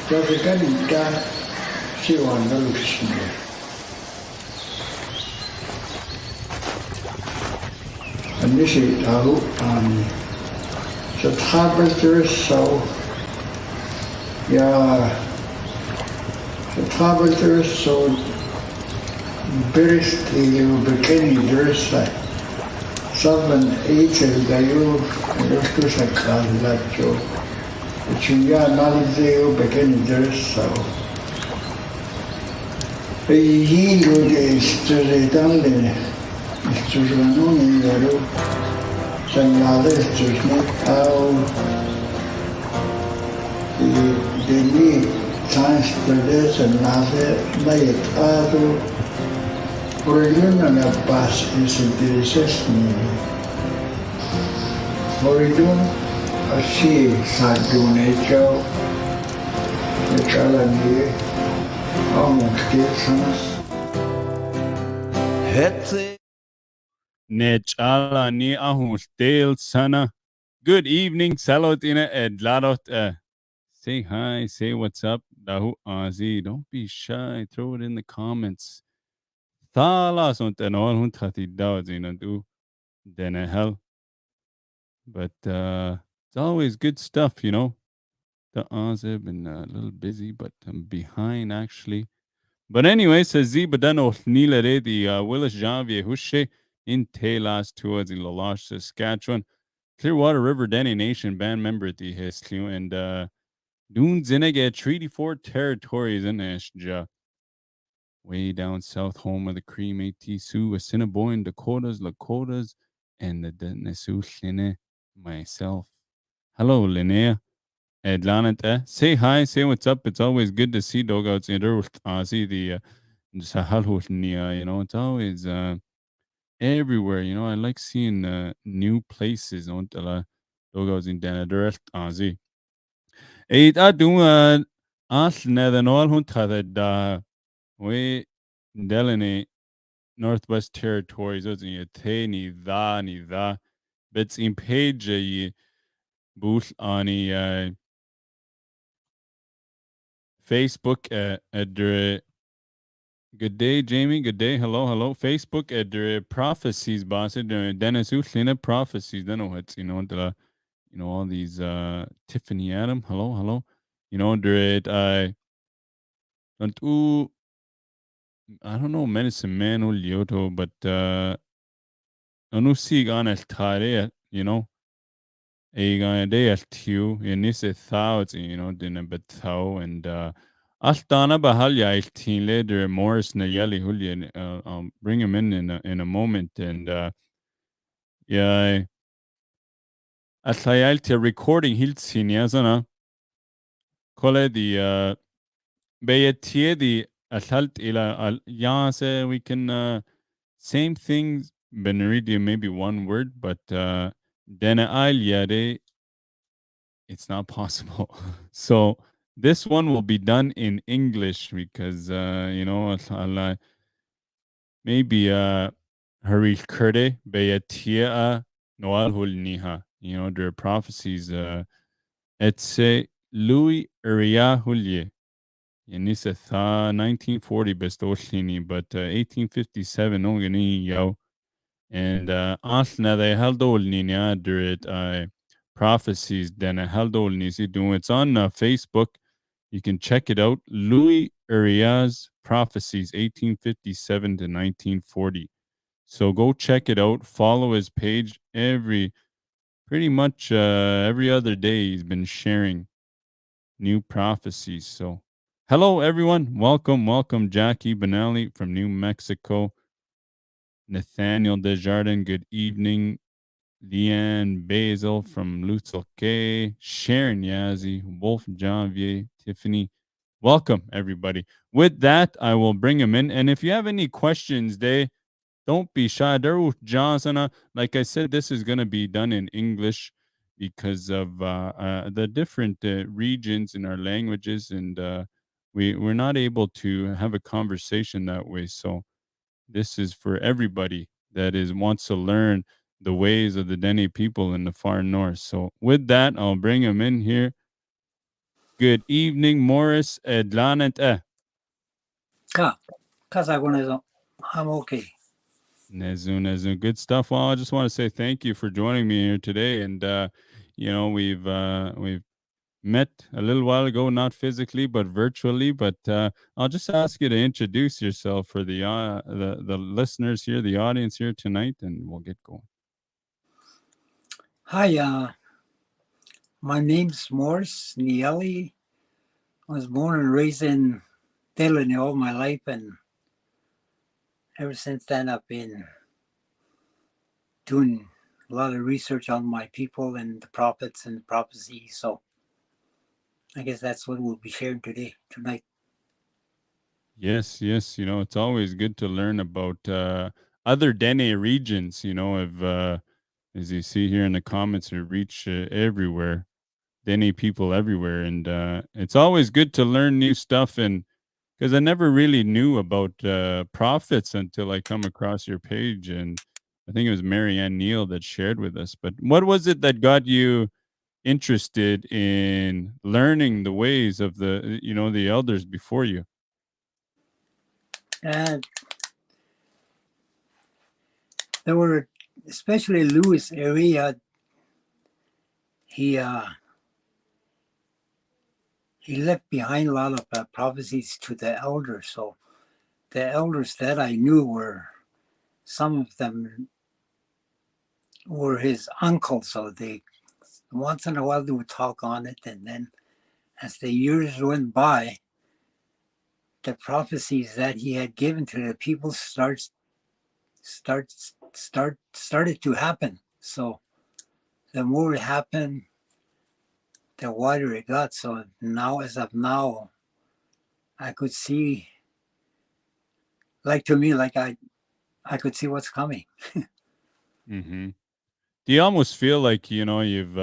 Praticamente si vanno all'uscita. النشي تاهو ستخابل ترسو يا ستخابل ترسو برستي وبكني درسة صبن ايتل دايو رسكو سكال لاتشو وشنيا نالزي وبكني درسو يجيلو دي استريدان لي استريدانوني يارو سنالي استريدان او Dene Yati Neyelle Oridun na paz is intereses ni Oridun asi sa dunecho Nechala ni Amukhtisanas Nechala ni ahustel sana. Good evening, Salotina Edladot. Say hi, say what's up. Dahu Azi. Don't be shy. Throw it in the comments. Thala sunt enol hun thati dawzina do Dene hell. But it's always good stuff, you know. The I've been a little busy, but I'm behind actually. But anyway, says Zibadano Nilere, the Willis Janvier Hushe in Telas towards in Lalash, Saskatchewan. Clearwater River Dene Nation band member at the Hislu and Dune Zinege Treaty 4 territories in Ashja. Way down south, home of the Cree Métis Sioux, Assiniboine, Dakotas, Lakotas, and the Denesu Line, myself. Hello, Linnea. Edlanet. Say hi, say what's up. It's always good to see dogouts in see the Sahalhutnia, you know, it's always everywhere, you know. I like seeing new places on the dogouts in Danadirect Aussie. Eight I do ask nether all hunted we Delany Northwest Territories, ni da, but in page booth on Facebook at good day, Jamie. Good day. Hello. Facebook at the prophecies, boss. Dennis Uslina prophecies. Then what's all these Tiffany Adam. Hello. You know, there I don't know, medicine man or Lyoto, but Anusig on el tare, you know. A day at you, and this is thoughts, you know, din a bit thou and Ashtana Bahalya is teen leader Morris Neyelle Julian. Bring him in a moment and yeah. Asayalti recording hilt siniazana. Kole the Beyatie the Asalt ila Yase we can same things Beneridia maybe one word, but Dene Yade it's not possible. So this one will be done in English because you know maybe Haril Kurde Beyatia Noal Hulniha. You know, their prophecies Etse Louis Uria Hulye. Yanisa Tha 1940 Bestoshini, but 1857 Ongani Yao. And Asna they held old Nina during prophecies then Haldol Nisi doing it's on Facebook. You can check it out. Louis Uriah's prophecies 1857 to 1940. So go check it out. Follow his page pretty much every other day he's been sharing new prophecies. So hello everyone. Welcome Jackie Benally from New Mexico. Nathaniel Desjardins, good evening. Leanne Basil from Lutzelke, Sharon Yazzie, Wolf Janvier, Tiffany. Welcome, everybody. With that, I will bring them in. And if you have any questions, don't be shy. Johnson, like I said, this is going to be done in English because of the different regions in our languages. And we're not able to have a conversation that way. So this is for everybody that wants to learn the ways of the Dene people in the far north. So with that, I'll bring him in here. Good evening, Morris Edlanet. I'm okay. Nezu. Good stuff. Well, I just want to say thank you for joining me here today. And we've met a little while ago, not physically but virtually. But I'll just ask you to introduce yourself for the listeners here, the audience here tonight, and we'll get going. Hi, my name's Morris Neyelle. I was born and raised in Dene all my life, and ever since then I've been doing a lot of research on my people and the prophets and the prophecies. So I guess that's what we'll be sharing tonight. Yes. It's always good to learn about other Dene regions. As you see here in the comments, we reach everywhere. Dene people everywhere, and it's always good to learn new stuff. And because I never really knew about prophets until I come across your page, and I think it was Marianne Neal that shared with us. But what was it that got you interested in learning the ways of the elders before you? And there were, especially Lewis area, he left behind a lot of prophecies to the elders. So the elders that I knew were, some of them were his uncles, so they once in a while they would talk on it, and then as the years went by, the prophecies that he had given to the people started to happen. So the more it happened, the wider it got. So now, as of now, I could see, like to me, like I could see what's coming. Mm-hmm. Do you almost feel like you've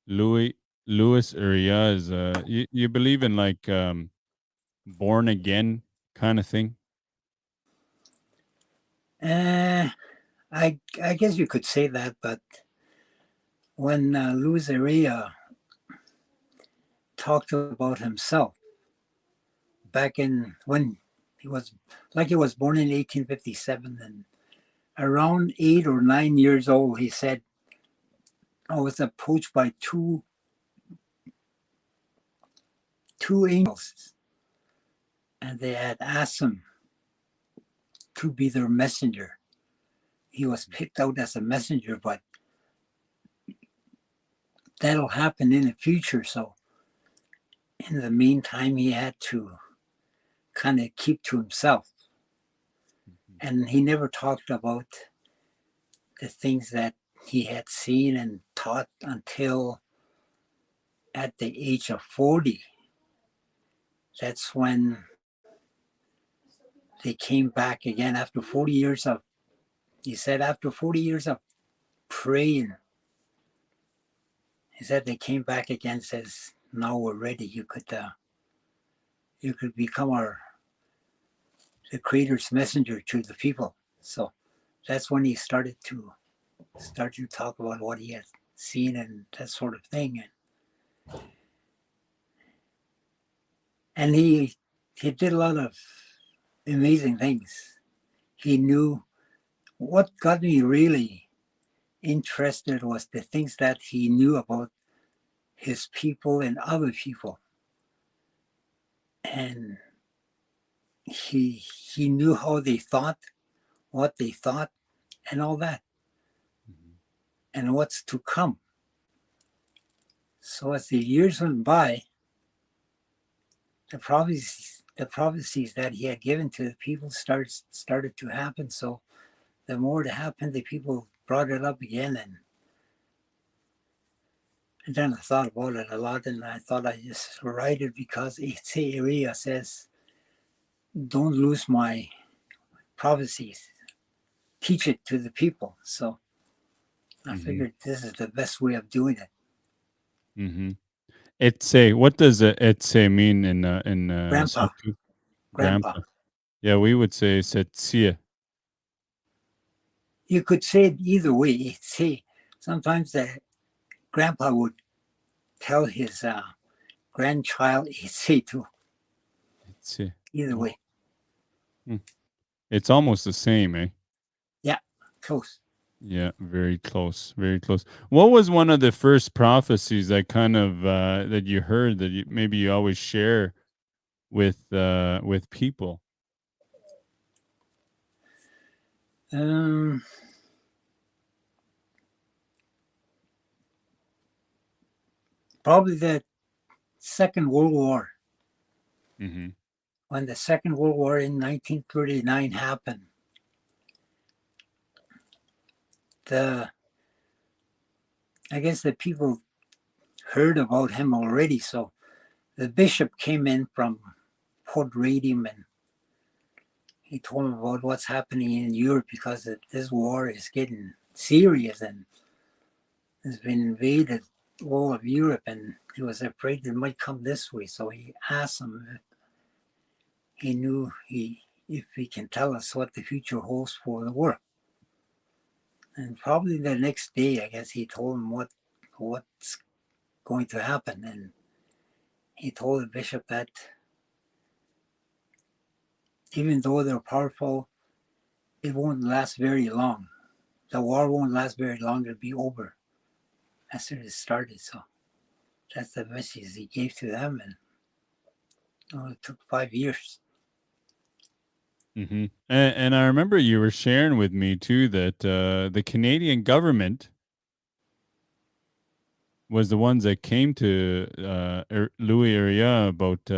Louis Louis area is you believe in like born again kind of thing? I guess you could say that, but when Louis Area talked about himself back in when he was born in 1857, and around 8 or 9 years old, he said, I was approached by two angels, and they had asked him to be their messenger. He was picked out as a messenger, but that'll happen in the future. So in the meantime, he had to kind of keep to himself. And he never talked about the things that he had seen and taught until at the age of 40. That's when they came back again after 40 years of, he said, after 40 years of praying, he said they came back again, says, now we're ready. You could become the Creator's messenger to the people. So that's when he started to talk about what he had seen and that sort of thing. And he did a lot of amazing things. He knew. What got me really interested was the things that he knew about his people and other people. And he knew how they thought, what they thought, and all that, and what's to come. So as the years went by, the prophecies that he had given to the people started to happen. So the more it happened, the people brought it up again, and then I thought about it a lot, and I thought I just write it because it's area says, don't lose my prophecies, teach it to the people. So I figured this is the best way of doing it. Mm-hmm. Etse, what does etse mean in Grandpa. Sotho? Grandpa. Yeah, we would say setsia. You could say it either way. Say sometimes the grandpa would tell his grandchild Itsei too. It's Either way, it's almost the same, eh? yeah, close. Yeah, very close, very close. What was one of the first prophecies that kind of that you heard that maybe you always share with people? Um, Probably the Second World War. Mm-hmm. When the Second World War in 1939 happened, I guess the people heard about him already. So the bishop came in from Port Radium and he told him about what's happening in Europe because this war is getting serious and has been invaded all of Europe, and he was afraid it might come this way. So he asked him if he knew if he can tell us what the future holds for the world. And probably the next day, I guess he told him what's going to happen, and he told the bishop that even though they're powerful, it won't last very long. The war won't last very long. It'll be over as soon as it started. So that's the message he gave to them, and it took 5 years. Mm-hmm. And I remember you were sharing with me too that the Canadian government was the ones that came to Louis area about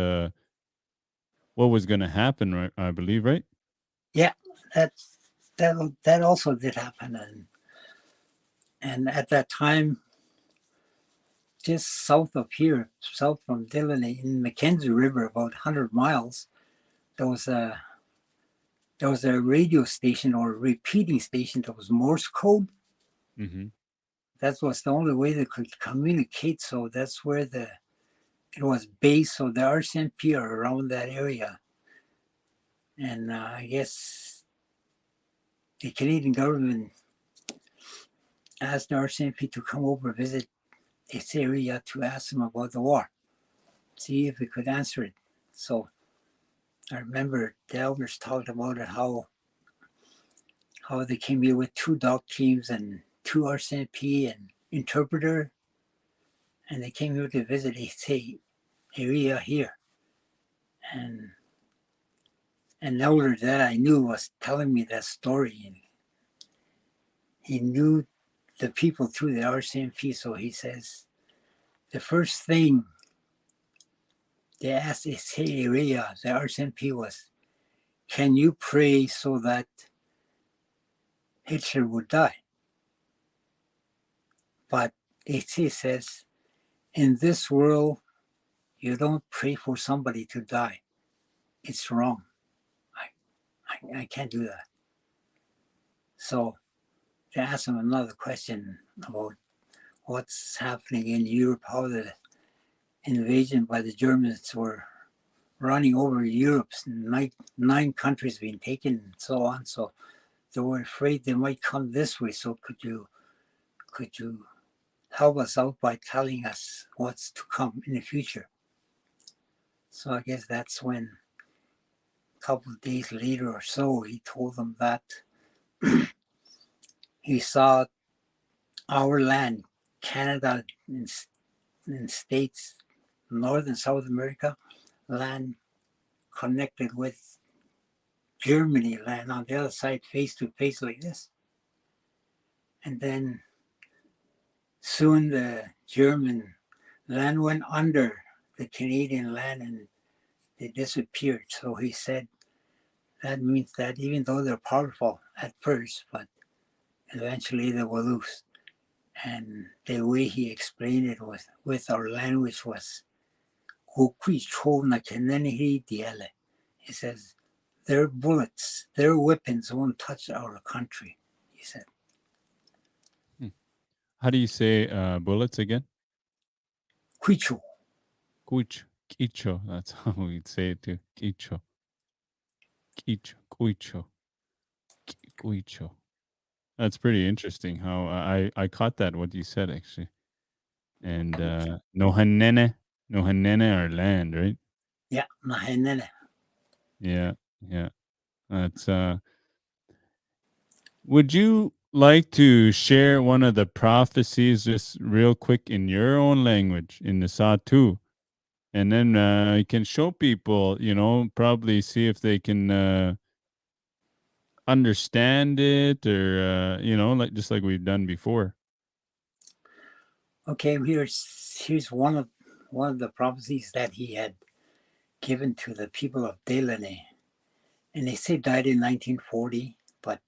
what was going to happen, right? I believe, right? Yeah, that also did happen, and at that time, just south of here, south from Dillon in Mackenzie River, about 100 miles, there was a radio station or a repeating station that was Morse code. Mm-hmm. That was the only way they could communicate. So that's where it was based. So the RCMP are around that area, and I guess the Canadian government asked the RCMP to come over and visit this area to ask them about the war, see if we could answer it. So I remember the elders talked about it, how they came here with 2 dog teams and 2 RCMP and interpreter, and they came here to visit a area here. And an elder that I knew was telling me that story, and he knew the people through the RCMP. So he says the first thing they asked this area, the RCMP, was, "Can you pray so that Hitler would die?" But it says, in this world, you don't pray for somebody to die. It's wrong. I can't do that. So to ask him another question about what's happening in Europe, how the invasion by the Germans were running over Europe, 9 countries being taken and so on. So they were afraid they might come this way. So could you help us out by telling us what's to come in the future? So I guess that's when a couple of days later or so, he told them that he saw our land, Canada and states, North and South America, land connected with Germany land on the other side, face to face like this. And then soon the German land went under the Canadian land and they disappeared. So he said that means that even though they're powerful at first, but eventually they will lose. And the way he explained it was with our language was, he says, their bullets, their weapons won't touch our country, he said. How do you say bullets again? Quicho. Quicho. Quicho. That's how we'd say it too. Quicho. Quicho. Quicho. Quicho. That's pretty interesting how I caught that, what you said, actually. And no hanene. No hanene or land, right? Yeah, nahenene. Yeah. That's would you like to share one of the prophecies just real quick in your own language in the Satu? And then you can show people, probably see if they can understand it or, like just like we've done before. Okay, here's one of the prophecies that he had given to the people of Dene. And they say died in 1940, but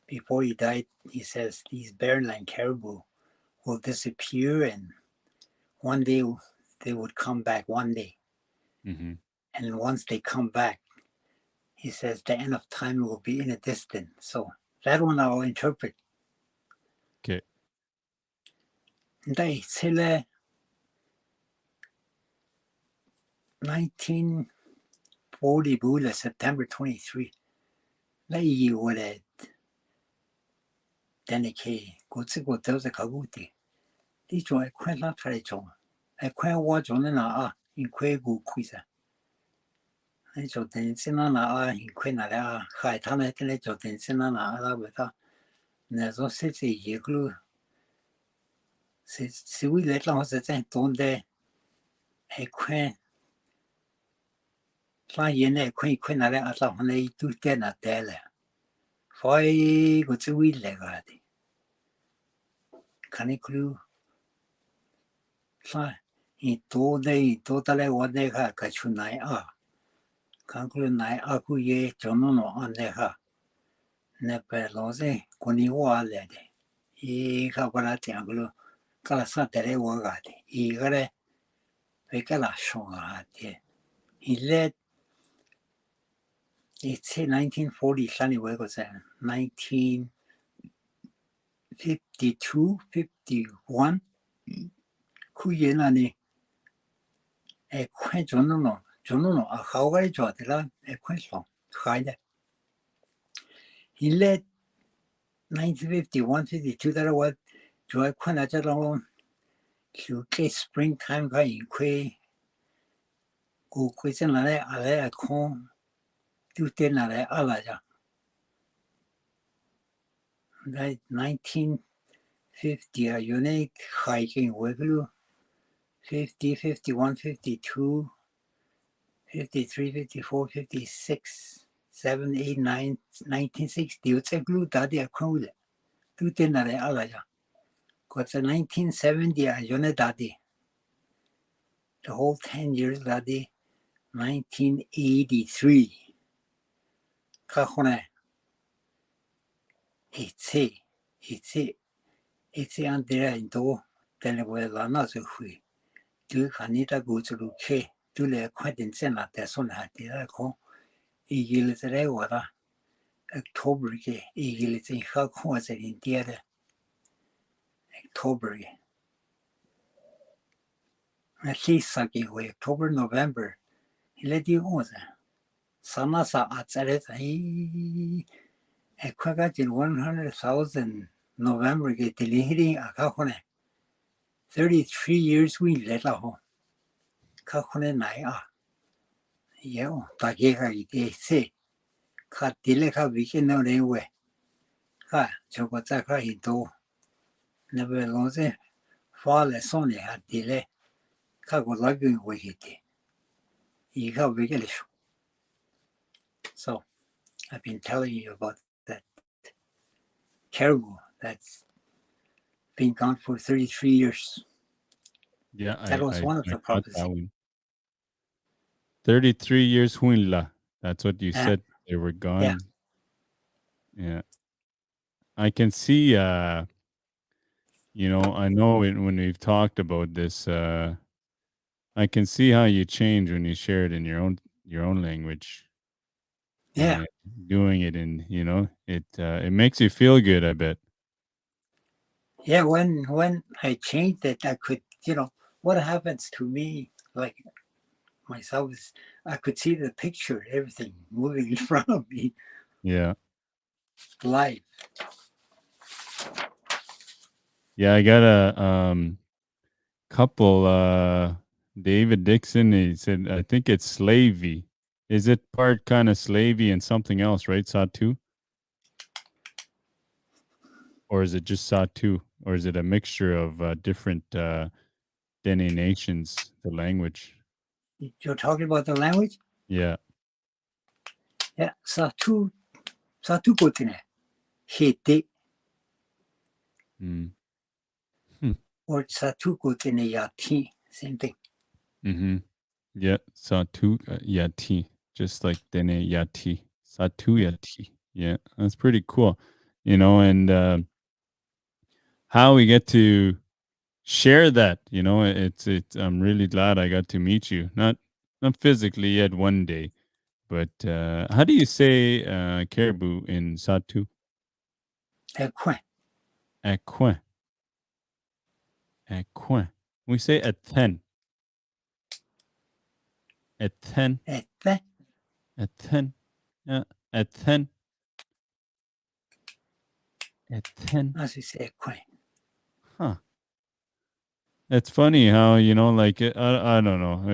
before he died, he says these barrenland caribou will disappear and one day they would come back one day. Mm-hmm. And once they come back, he says the end of time will be in a distance. So that one I'll interpret. Okay. They say 1940 bula September 23. They would Dene go to go tell the kaguti. These joy quite not try to. I quite watch on an in Quagu quiza. I told them Sinana in Quinala, Haitana Telejo, then Sinana with her. Nazo city, ye glue. Si we let long as I don't there. A quaint. Fly in a quaint Quinala at la when they do get at there. Fly go to we legati. Can it clue? Fly. He told they totally what they had catchunai Conclude nai aku ye jonono on the ha. Nepelose kuniwa lede. I kabarati anglo kalasa tere wagati. I gare vekala shongati. He led it's 1940 sunny was 1952, 51. Kuyenani a quite jonono a hawari jotila a question. Hide. He led 1951, 52 that was joy quanajalon. Que springtime ka in que go question la a con tu ten la ala ja. 1950 a unique hiking weglu 50, 51, 52, 53, 54, 56, 7, 8, 9, 1960. It's a glue daddy a crowd. Tu ten la ala ja. Got a 1970 a unit daddy. The whole 10 years daddy. 1983. Kahone. It's andrea in do televuela na so hui. Du kanita go to ke du le kwadin sena te son hati la ko igilitare wala October ke igilitin ha ko se in tiere October ke at least saki we October November ile di oza sana sa atsare ai ekwaga 100,000 November ke tilihiri akakone 33 years we let ho kakone nai Yo, takiga ite se. Ka tile ka vike no rewe. Ka chokota ka hito. Nebe lonze fale sone ha tile. Ka go lagi wikite. Ika vike lisho. So, I've been telling you about that caribou that's been gone for 33 years. Yeah, That was one of the got that prophecies. one. 33 years huinla. That's what you said. They were gone. Yeah. I can see I know when we've talked about this I can see how you change when you share it in your own language. Yeah. Doing it in, it makes you feel good, I bet. Yeah, when I changed it, I could, what happens to me, like myself, is I could see the picture, everything moving in front of me Yeah. live. Yeah, I got a couple David Dixon, he said, I think it's slavey. Is it part kind of slavey and something else, right? Satu? Or is it just Satu? Or is it a mixture of different Dene nations, the language? You're talking about the language? Yeah. Yeah, Satu Kotine. Hete Mm. or Satu Kotine Yati. Same thing. Mm-hmm. Yeah. Satu Yati. Just like Dene Yati. Satu Yati. Yeah. That's pretty cool. And how we get to share that, it's I'm really glad I got to meet you. Not physically yet one day, but how do you say caribou in Satu? Ekwen. Equin. Equin. We say at 10. At 10. Ete. At 10. Yeah. At 10. At 10. As we say Ekwen. Huh. It's funny how, I don't know.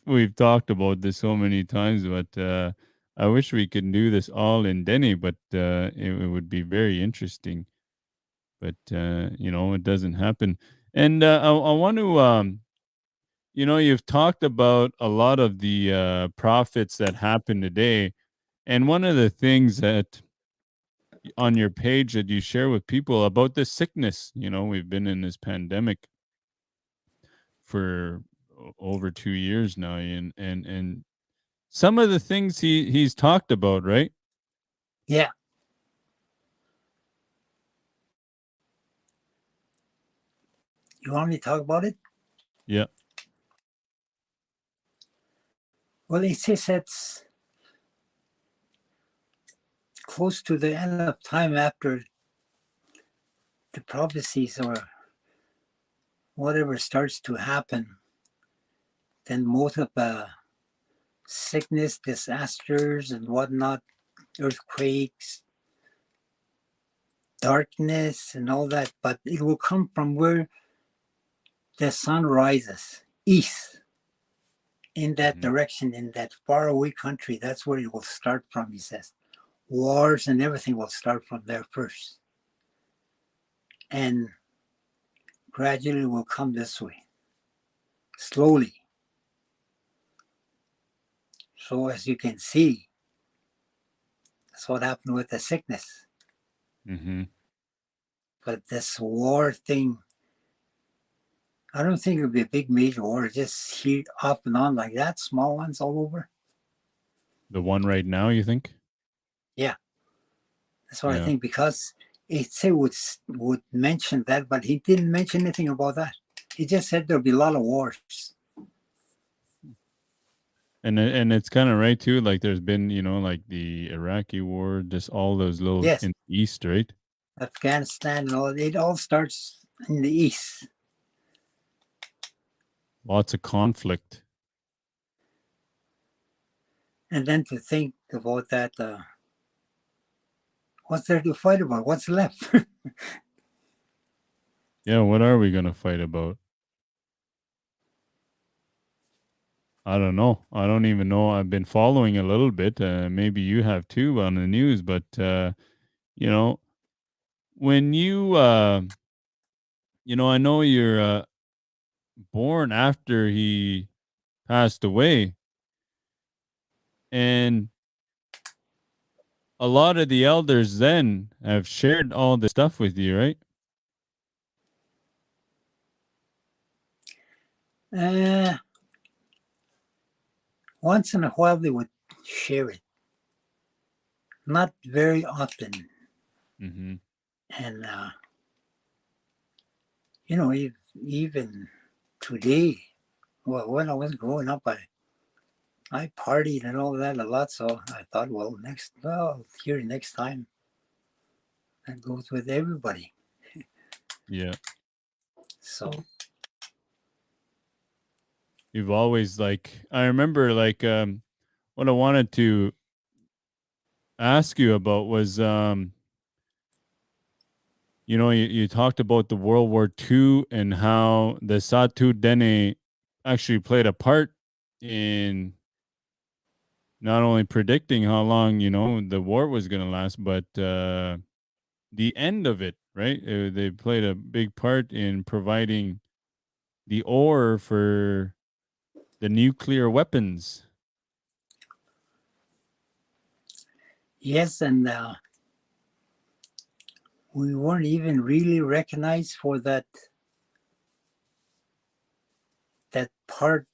We've talked about this so many times, but I wish we could do this all in Denny, but it would be very interesting. But it doesn't happen. And I want to you've talked about a lot of the profits that happen today, and one of the things that on your page that you share with people about this sickness, we've been in this pandemic for over 2 years now, and some of the things he's talked about, right? Yeah. You want me to talk about it? Yeah. Well, it says it's close to the end of time after the prophecies or whatever starts to happen. Then most of the sickness, disasters, and whatnot, earthquakes, darkness, and all that, but it will come from where the sun rises, east, in that direction, in that faraway country. That's where it will start from, he says. Wars and everything will start from there first. And gradually will come this way, slowly. So as you can see, that's what happened with the sickness. Mm-hmm. But this war thing, I don't think it'll be a big major war. Just here off and on like that, small ones all over. The one right now, you think? Yeah, that's what I Yeah. think, because it said would mention that, but he didn't mention anything about that. He just said there'll be a lot of wars. And it's kind of right too. Like there's been, like the Iraqi war, just all those little Yes, in the east, right? Afghanistan and all. It all starts in the east. Lots of conflict. And then to think about that, what's there to fight about? What's left? Yeah, what are we gonna fight about? I don't know. I don't even know. I've been following a little bit. Maybe you have too on the news, but you know, when I know you're born after he passed away, and a lot of the elders then have shared all this stuff with you, right? Once in a while they would share it, not very often. Mm-hmm. And even today, well, when I was growing up, I partied and all that a lot. So I thought, well, next time, that goes with everybody. Yeah. So You've always I remember what I wanted to ask you about was you talked about the World War II and how the Satu Dene actually played a part in not only predicting how long the war was going to last, but the end of it. Right? They played a big part in providing the ore for the nuclear weapons. Yes, and we weren't even really recognized for that part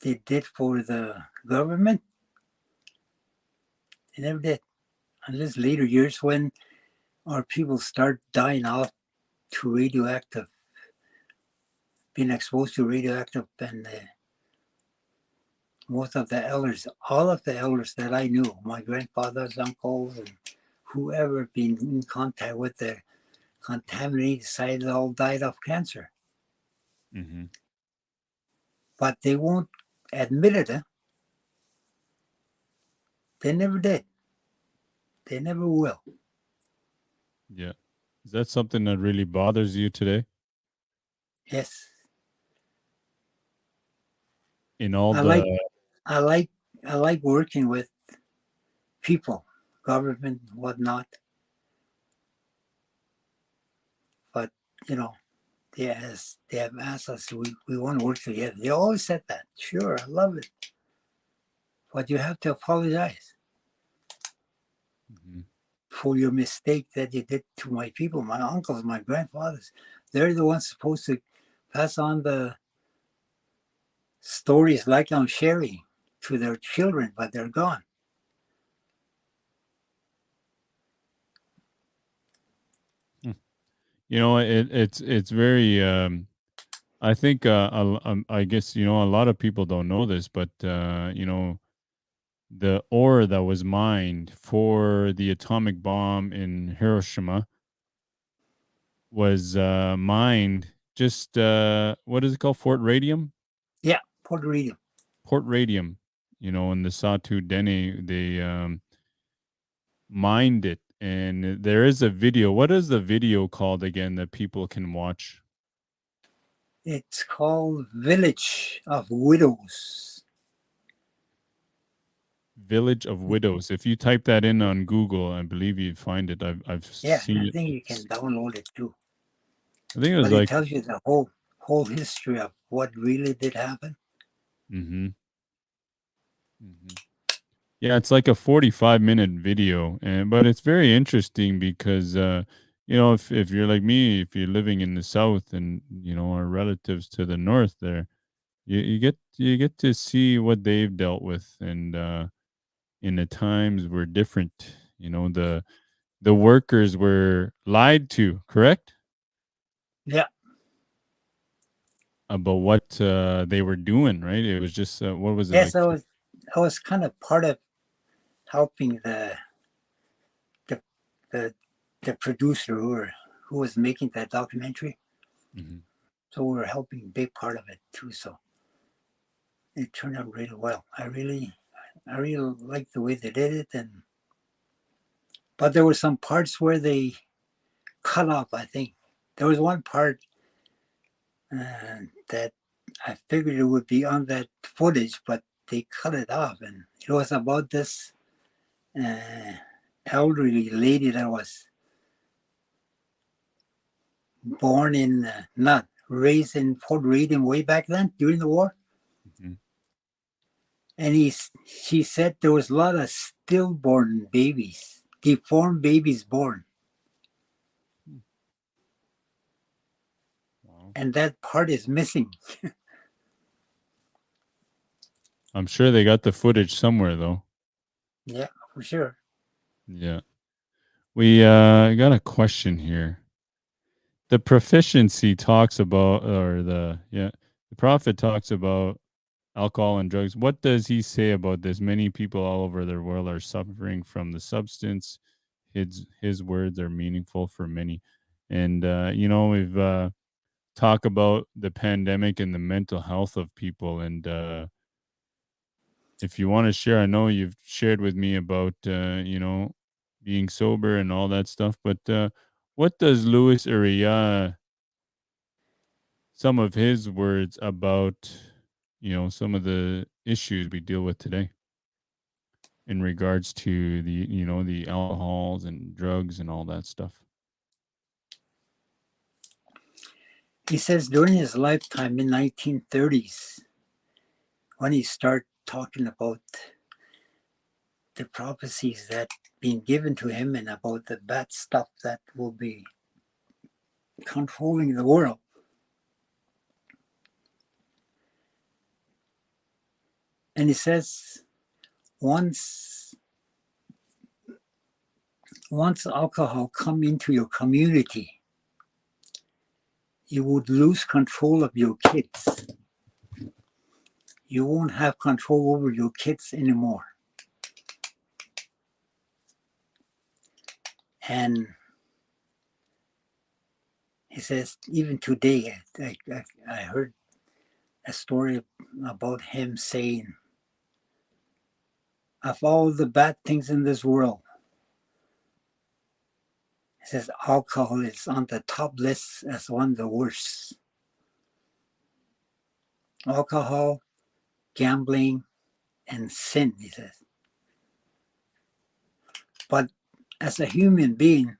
they did for the government. They never did, unless later years when our people start dying off to radioactive, being exposed to radioactive, and most of the elders, all of the elders that I knew, my grandfathers, uncles, and whoever been in contact with the contaminated side, all died of cancer. Mm-hmm. But they won't admit it. Huh? They never did. They never will. Yeah. Is that something that really bothers you today? Yes. In all I the like working with people, government, whatnot. But they have asked us, we want to work together. They always said that. Sure, I love it. But you have to apologize Mhm. for your mistake that you did to my people, my uncles, my grandfathers. They're the ones supposed to pass on the stories like I'm sharing to their children, but they're gone. It's very I think I guess a lot of people don't know this, but the ore that was mined for the atomic bomb in Hiroshima was mined just what is it called? Fort Radium? Yeah, Puerto Rico. Port Radium, in the Satu Dene, they mined it. And there is a video. What is the video called again that people can watch? It's called Village of Widows. Village of Widows. If you type that in on Google, I believe you'd find it. I've Yeah, seen I it. think you can download it too. I think it was But it like, tells you the whole history of what really did happen. mm-hmm, mm-hmm. Yeah, it's like a 45-minute video, but it's very interesting because if you're like me, if you're living in the south and our relatives to the north there, you get to see what they've dealt with, and in the times were different. The workers were lied to, correct? Yeah. About what they were doing, right? It was just what was it Yes, like? I was kind of part of helping the the, the producer who was making that documentary. Mhm. So we were helping a big part of it too. So it turned out really well. I really liked the way they did it, but there were some parts where they cut off. I think there was one part that I figured it would be on that footage, but they cut it off, and it was about this uh, elderly lady that was born in, not raised in Fort Reading way back then during the war. Mhm. And she said there was a lot of stillborn babies, deformed babies born. Wow. And that part is missing. I'm sure they got the footage somewhere though. Yeah, for sure. Yeah. We got a question here. The proficiency talks about, or the prophet talks about alcohol and drugs. What does he say about this? Many people all over the world are suffering from the substance. His words are meaningful for many. And we've talked about the pandemic and the mental health of people. And if you want to share, I know you've shared with me about being sober and all that stuff. But what does Louis Uriah, some of his words about some of the issues we deal with today in regards to the alcohols and drugs and all that stuff. He says during his lifetime in 1930s, when he started talking about the prophecies that being given to him and about the bad stuff that will be controlling the world. And he says once alcohol come into your community, you would lose control of your kids. You won't have control over your kids anymore. And he says, even today, I heard a story about him saying, of all the bad things in this world, he says alcohol is on the top list as one of the worst. Alcohol, gambling, and sin, he says. But as a human being,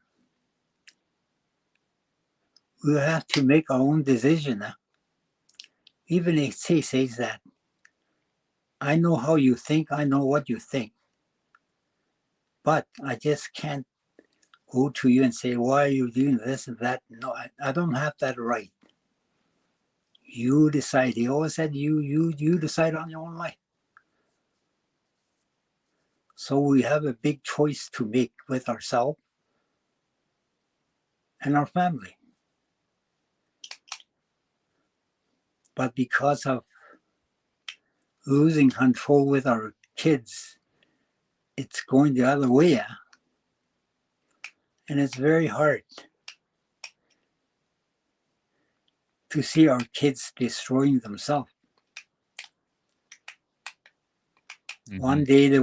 we have to make our own decision. Even if he says that, I know how you think, I know what you think, but I just can't go to you and say, why are you doing this and that? No, I don't have that right. You decide. He always said, you decide on your own life. So we have a big choice to make with ourselves and our family. But because of losing control with our kids, it's going the other way. And it's very hard to see our kids destroying themselves. Mm-hmm. One day it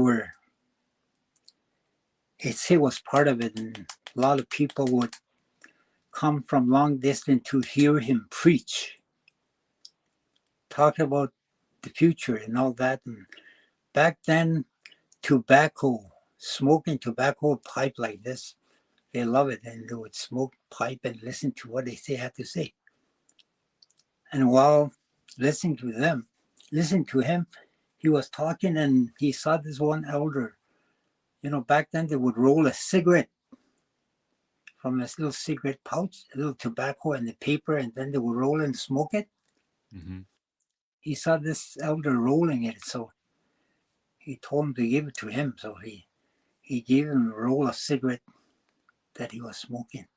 was part of it, and a lot of people would come from long distance to hear him preach, talk about the future and all that. And back then, smoking tobacco pipe like this, they love it, and they would smoke pipe and listen to what they had to say. And while listening to him, he was talking, and he saw this one elder. Back then they would roll a cigarette from this little cigarette pouch, a little tobacco and the paper, and then they would roll and smoke it. Mm-hmm. He saw this elder rolling it, so he told him to give it to him. So he gave him a roll of cigarette that he was smoking.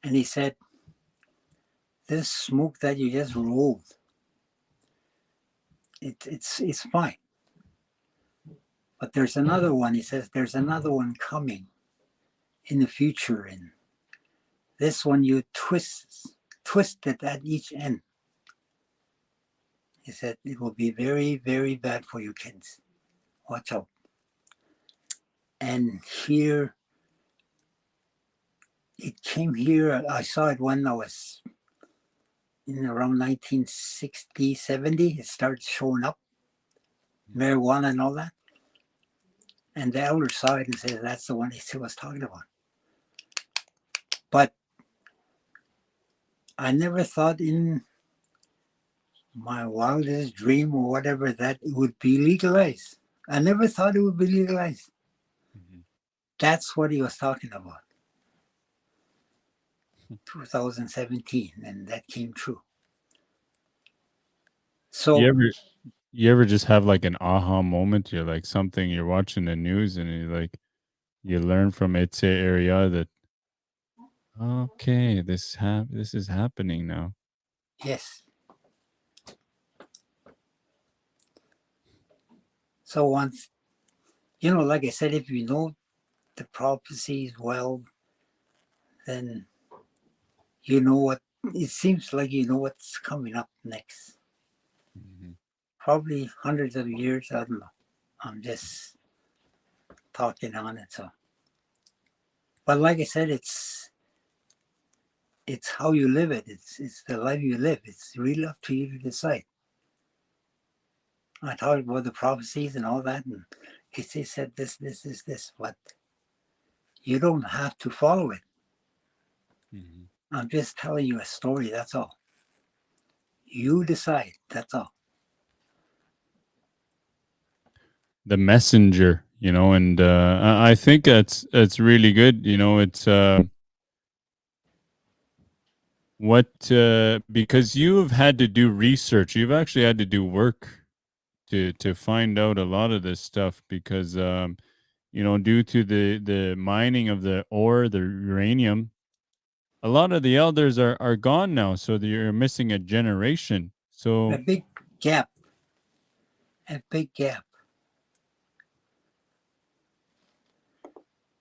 And he said, this smoke that you just rolled, it's fine. But there's another one, he says, there's another one coming in the future. And this one you twist it at each end. He said, it will be very, very bad for you kids. Watch out. And it came here. I saw it when I was in around 1960, 70. It started showing up, marijuana and all that. And the elder saw it and said, that's the one he was talking about. But I never thought in my wildest dream or whatever that it would be legalized. I never thought it would be legalized. Mm-hmm. That's what he was talking about. 2017, and that came true. So you ever just have like an aha moment? You're like something, you're watching the news and you learn from its area that, okay, this is happening now. Yes. So once, like I said, if you know the prophecies well, then it seems like you know what's coming up next. Mm-hmm. Probably hundreds of years, I don't know. I'm just talking on it. So, but like I said, it's how you live it. It's the life you live. It's really up to you to decide. I talked about the prophecies and all that, and he said this, but you don't have to follow it. Mm-hmm. I'm just telling you a story, that's all. You decide, that's all. The messenger, and I think that's really good. It's because you've had to do research. You've actually had to do work to find out a lot of this stuff because due to the mining of the ore, the uranium, a lot of the elders are gone now, so you're missing a generation. So A big gap. A big gap.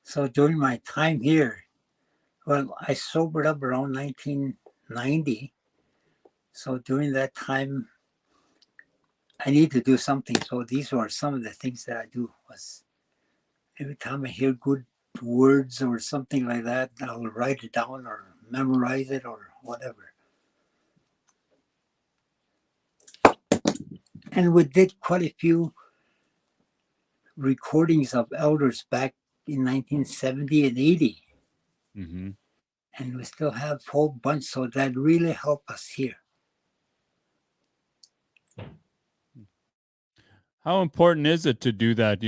So during my time here, well, I sobered up around 1990. So during that time, I need to do something. So these were some of the things that I do. Was every time I hear good words or something like that, I'll write it down or memorize it or whatever. And we did quite a few recordings of elders back in 1970 and 80. mm-hmm. And we still have a whole bunch. So that really helped us here. How important is it to do that?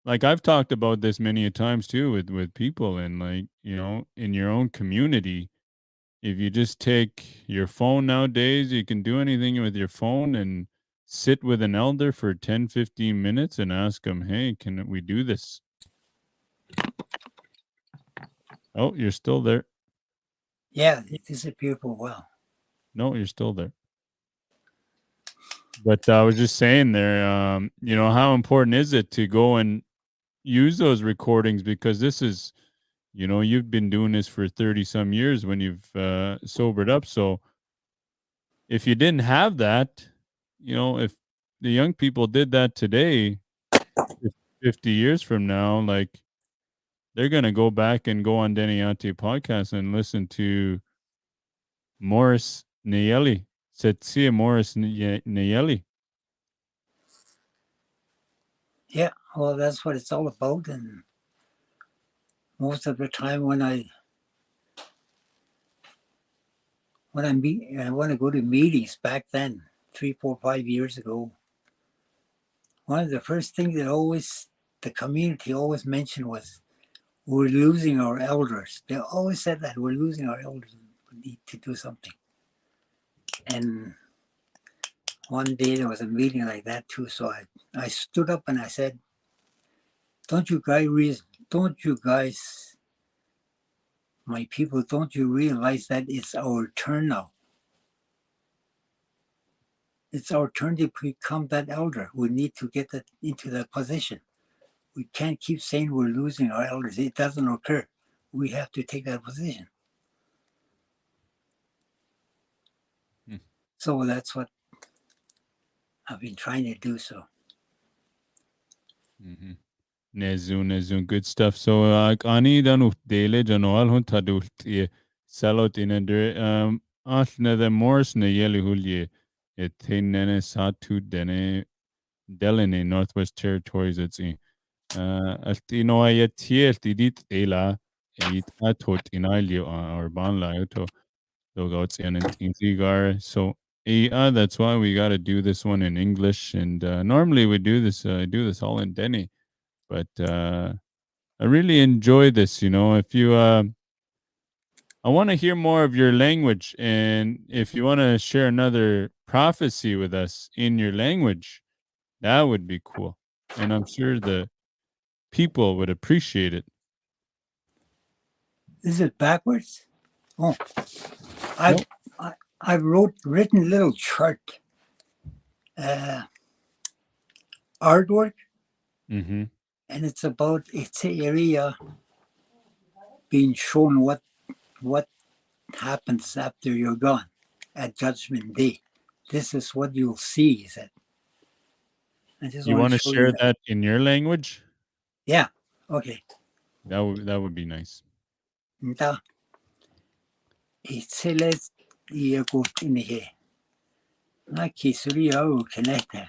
I've talked about this many a times too with people, and in your own community. If you just take your phone nowadays, you can do anything with your phone and sit with an elder for 10, 15 minutes and ask them, "Hey, can we do this?" Oh, you're still there. Yeah, it disappeared for a while. No, you're still there. But I was just saying there, how important is it to go and use those recordings, because this is, you've been doing this for 30 some years when you've sobered up. So if you didn't have that, if the young people did that today, 50 years from now, like, they're going to go back and go on Dene Yati podcast and listen to Morris Neyelle. Setsia Morris Neyelle. Yeah, well, that's what it's all about. And most of the time when I want to go to meetings back then, 3, 4, 5 years ago, one of the first things that the community always mentioned was, we're losing our elders. They always said that we're losing our elders. We need to do something. And one day there was a meeting like that too. So I stood up and I said, don't you guys, my people, don't you realize that it's our turn now? It's our turn to become that elder. We need to get that into that position. We can't keep saying we're losing our elders. It doesn't occur. We have to take that position. Hmm. So that's what I've been trying to do. So. Mm-hmm. Nezu, good stuff. So, ani danu dele janual hun tadult salot in a ashna the Morris ne yeli hulye etinene satu dene delene Northwest Territories it's altino ayetiel tidit ela it atot in ilio or ban la to logots in Zigar. So that's why we got to do this one in English. And normally we do this. I do this all in Dene, but I really enjoy this. If you, I want to hear more of your language, and if you want to share another prophecy with us in your language, that would be cool. And I'm sure the people would appreciate it. Is it backwards? Oh, Nope. I've written a little chart, artwork, Mm-hmm. and it's about its area being shown what happens after you're gone at Judgment Day. This is what you'll see, he said. I just You want to want to show you share that. that in your language? Yeah, okay. That would be nice. Nta itseles iago inihe. Na kisuri au kenete.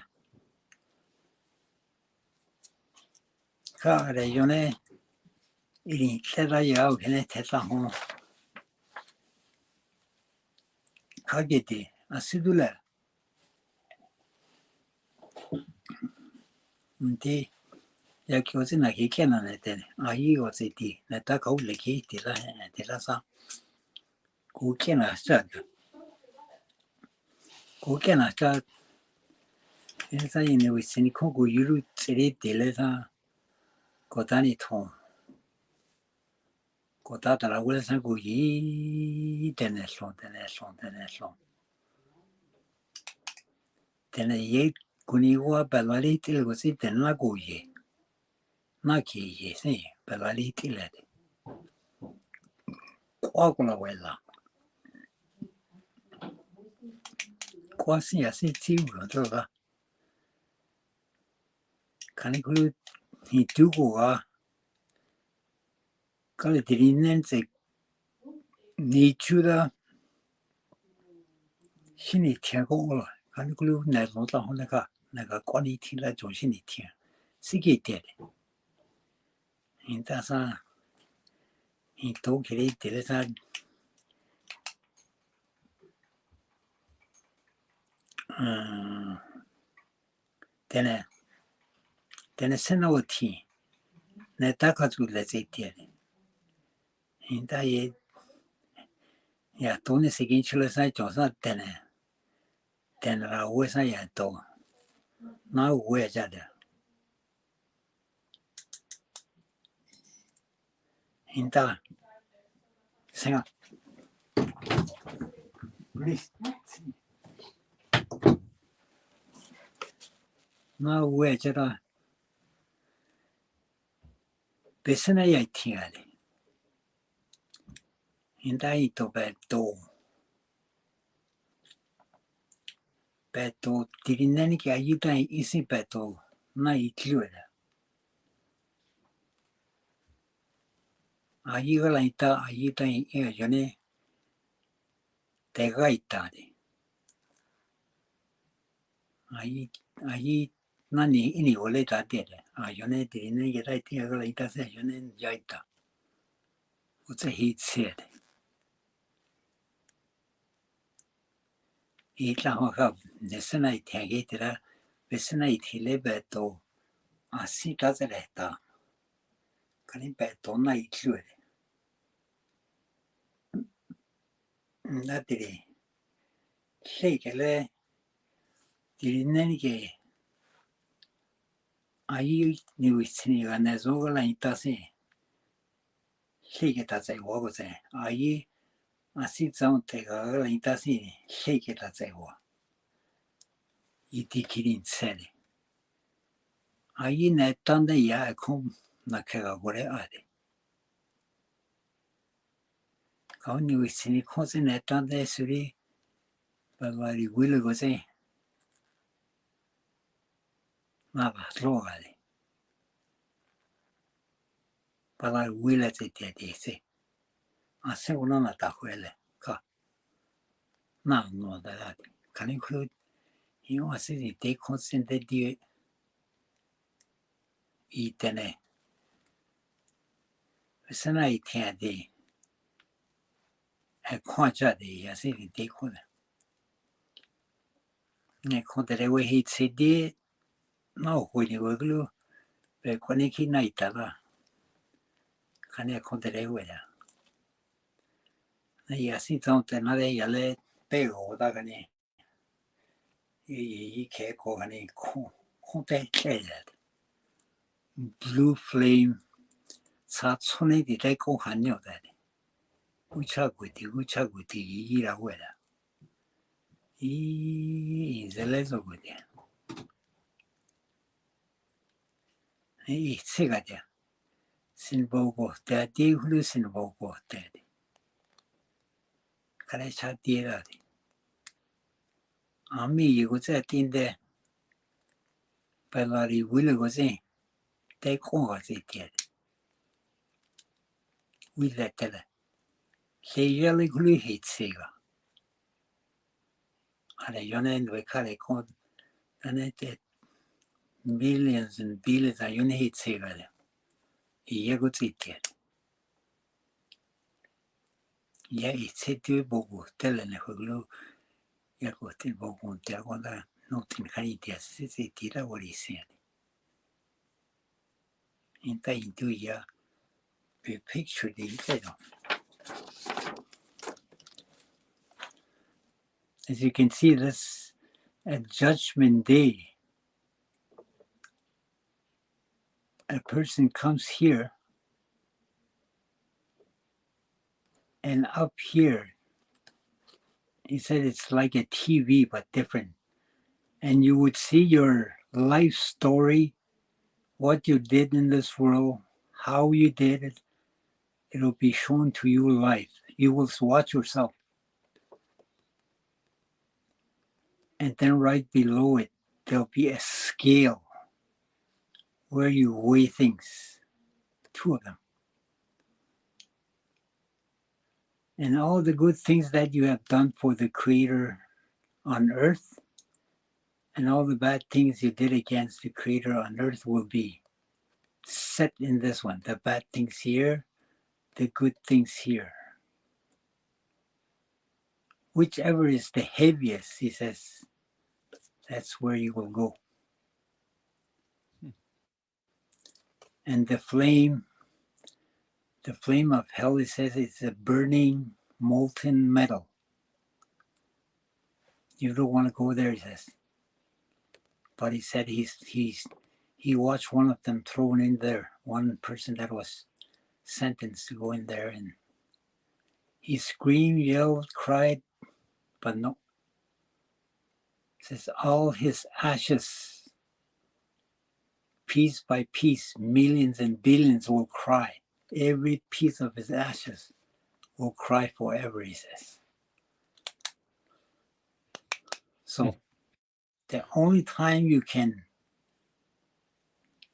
Ka re yone iri tera yau kenete ta hon. Kagete asidula. Nte ya kyozi na kike na nete. Ayi ozi ti. Neta kau leki tila sa. Kuke na sada. Kuke na sada. Esa ine wisini kogu yuru tsiri tile sa. Kotani ton. Kotata la wule sa ku yi tene son. Tene ye kuni wa balali tile kusi tene la ku ye. Na ki ye si balali tile. Kwa kula wela. Kwa si ya si ti ulo toga. Kani kulu hi tuku wa. Kale tiri nense ni chuda. Shini tia ko ola. Kani kulu na lota hona ka. Naga kwa ni tila jong shini tia. Siki tere. Inta sa. Ito kiri tile sa. Tene sena o ti. Ne taka tu le se tere. Inta ye. Ya tone sekin chula sa josa tene. Tene la uwe sa ya to. Na uwe jada. Inta. Senga. Please. Na uwe jada. Besena ya tingale. Inta ito beto. Beto. Tirineni ki ayuda isi beto. Na itluela. Ayuda la ita ayuda iya jone. Tega itade. Ayi nani ini ole ta tere. Jone tirineni ki ta iti agala ita se jone jaita. Utsa hit sede. Itla hoka nesena itiage tira. Besena itile beto. Asi kaze lehta. Kani beto na itluele. Natiri. Sheikele. Tirineni ki. Ayi niwisini ga nezoga la itase. Sheike ta zai wago zai. Ayi asi zang tega la itase. Sheike ta zai wa. Iti kirin sede. Ayi netande ya ekom na kega gore ade. Kau niwisini kose netande suri. Balwari wile go zai. Naba lo ade. Balwari wile zai te se. Ase una na ta huele. Ka. Na no da ade. Kani kuru. Iyo asiri te konsente di. Itene. Sena itia de. E kwacha de asiri te kone. Ne kontere we hit se de. Na hoi waglu. Be kone ki na itala. Kane kontere we ya. Ne yasi tonte na de yale. Pego da kane. I ke ko kane. Konte kele. Blue flame. Sa tsone di te ko hanyo da. Ucha guti ira wera. Zelezo guti. Sega dia. Sinbogo te di hulu sinbogo te. Kare cha di ra di. Ami yigo za tinde. Pelari wile go zi. Te konga zi te. Wile tele. Le yale hulu hit sega. millions and billions are yun hit sigare. Iya go tsitir. Ya itsetu bogu telene huglu. Ya go til bogu te agonda no tin kanitia tira what he said. Inta into ya be picture the itedo. As you can see, this at Judgment Day, a person comes here, and up here, he said it's like a TV, but different. And you would see your life story, what you did in this world, how you did it. It'll be shown to you live. You will watch yourself. And then right below it, there'll be a scale where you weigh things, 2 of them. And all the good things that you have done for the Creator on earth, and all the bad things you did against the Creator on earth will be set in this one. The bad things here, the good things here. Whichever is the heaviest, he says, that's where you will go. And the flame of hell, he says, it's a burning, molten metal. You don't want to go there, he says. But he said he watched one of them thrown in there, one person that was sentenced to go in there, and he screamed, yelled, cried, but no. It says all his ashes, piece by piece, millions and billions will cry. Every piece of his ashes will cry forever, he says. So the only time you can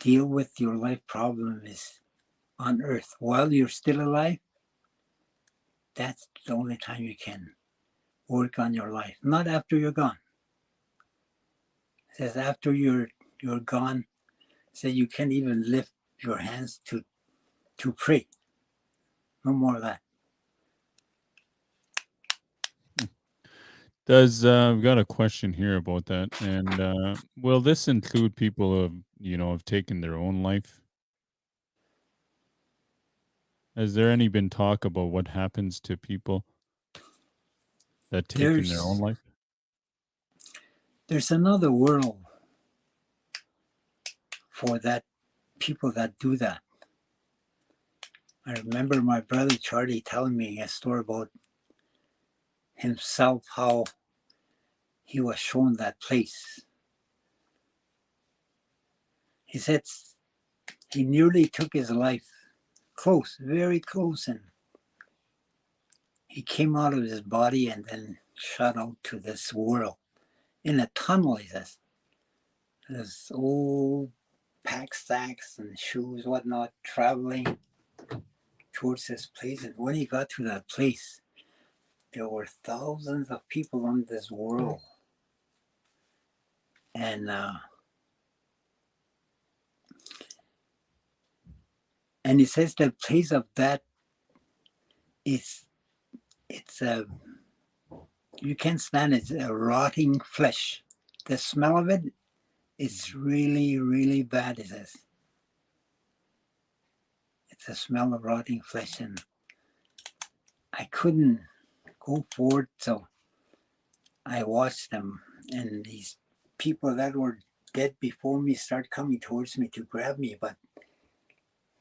deal with your life problem is on earth. While you're still alive, that's the only time you can work on your life. Not after you're gone. It says after you're gone, so you can't even lift your hands to pray. No more of that. We've got a question here about that, and will this include people who have taken their own life? Has there any been talk about what happens to people that taken their own life? There's another world for that, people that do that. I remember my brother Charlie telling me a story about himself, how he was shown that place. He said he nearly took his life, close, very close, and he came out of his body and then shot out to this world in a tunnel, he says. There's old pack sacks and shoes, whatnot, traveling towards this place. And when he got to that place, there were thousands of people on this world. And he says the place of that is, it's a, you can't stand it. It's a rotting flesh. The smell of it is really, really bad, he says. It's a smell of rotting flesh, and I couldn't go forward, so I watched them, and these people that were dead before me started coming towards me to grab me, but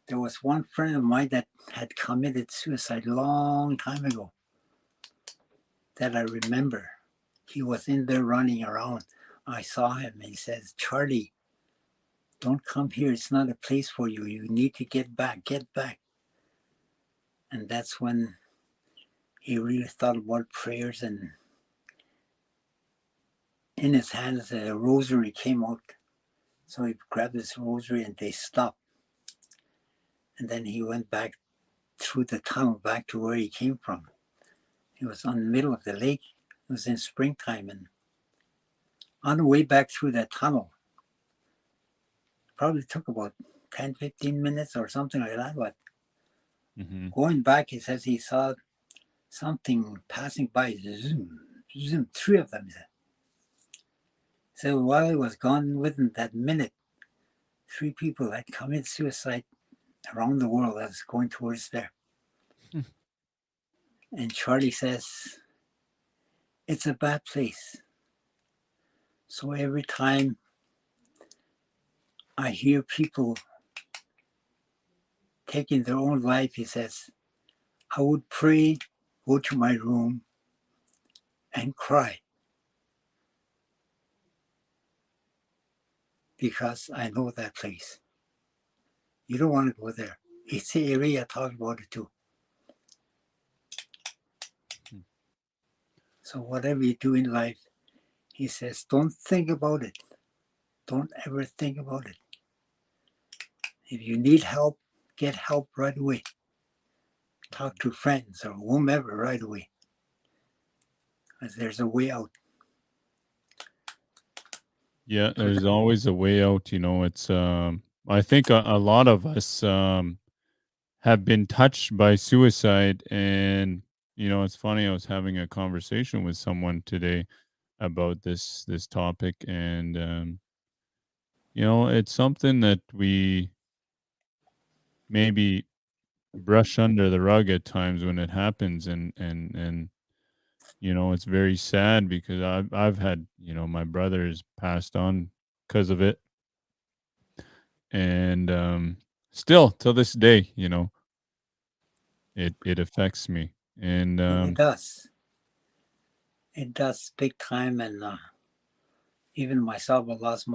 there was one friend of mine that had committed suicide a long time ago that I remember. He was in there running around. I saw him, and he says, Charlie, don't come here. It's not a place for you. You need to get back, get back. And that's when he really thought about prayers, and in his hands a rosary came out. So he grabbed his rosary and they stopped. And then he went back through the tunnel back to where he came from. He was on the middle of the lake. It was in springtime, and On the way back through that tunnel, probably took about 10, 15 minutes or something like that. But going back, he says he saw something passing by. Zoom, zoom, three of them. So while he was gone, within that minute, 3 people had committed suicide around the world. I was going towards there. And Charlie says, it's a bad place. So every time I hear people taking their own life, he says, I would pray, go to my room, and cry. Because I know that place. You don't want to go there. It's the area talking about it too. So whatever you do in life, he says, don't think about it. Don't ever think about it. If you need help, get help right away. Talk to friends or whomever right away. Because there's a way out. Yeah, there's always a way out. It's I think a lot of us have been touched by suicide, and it's funny. I was having a conversation with someone today about this topic, and it's something that we maybe brush under the rug at times when it happens, and it's very sad because I've had my brother's passed on because of it, and still till this day, it affects me, and It does. It does big time. And even myself, I lost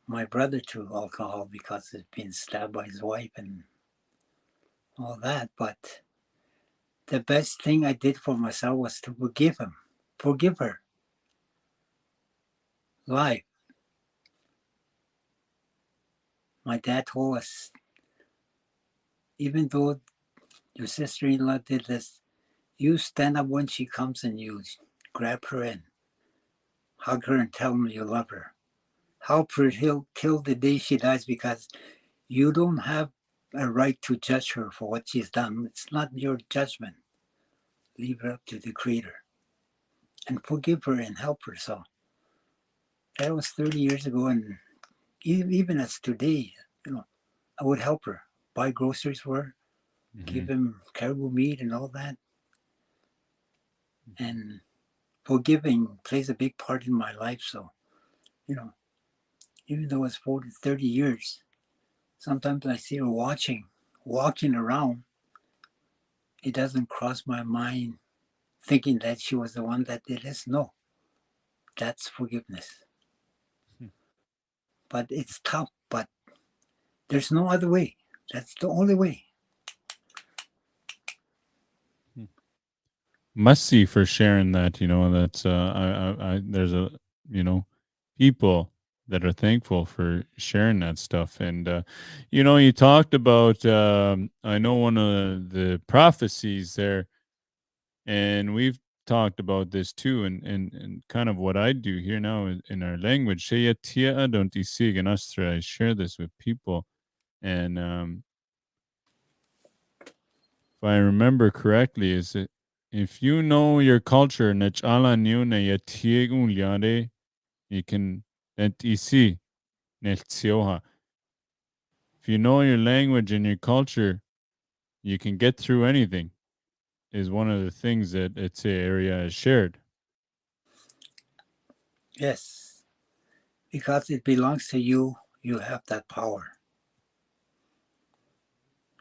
my brother to alcohol because he's been stabbed by his wife and all that. But the best thing I did for myself was to forgive her. Life. My dad told us, even though your sister-in-law did this, you stand up when she comes and you grab her and hug her and tell her you love her. Help her till the day she dies, because you don't have a right to judge her for what she's done. It's not your judgment. Leave it up to the Creator. And forgive her and help her. So that was 30 years ago, and even as today, I would help her, buy groceries for her, give him caribou meat and all that. And forgiving plays a big part in my life. So, even though it's 40, 30 years, sometimes I see her walking around. It doesn't cross my mind thinking that she was the one that did this. No, that's forgiveness. But it's tough, but there's no other way. That's the only way. Musty for sharing that. That's I there's a people that are thankful for sharing that stuff, and you talked about I know one of the prophecies there, and we've talked about this too, and kind of what I do here now in our language. I share this with people, and if I remember correctly, is it if you know your culture, nachala niu na yatiegun liade, you can isi neltsioha. If you know your language and your culture, you can get through anything. Is one of the things that Etse area has shared. Yes, because it belongs to you. You have that power.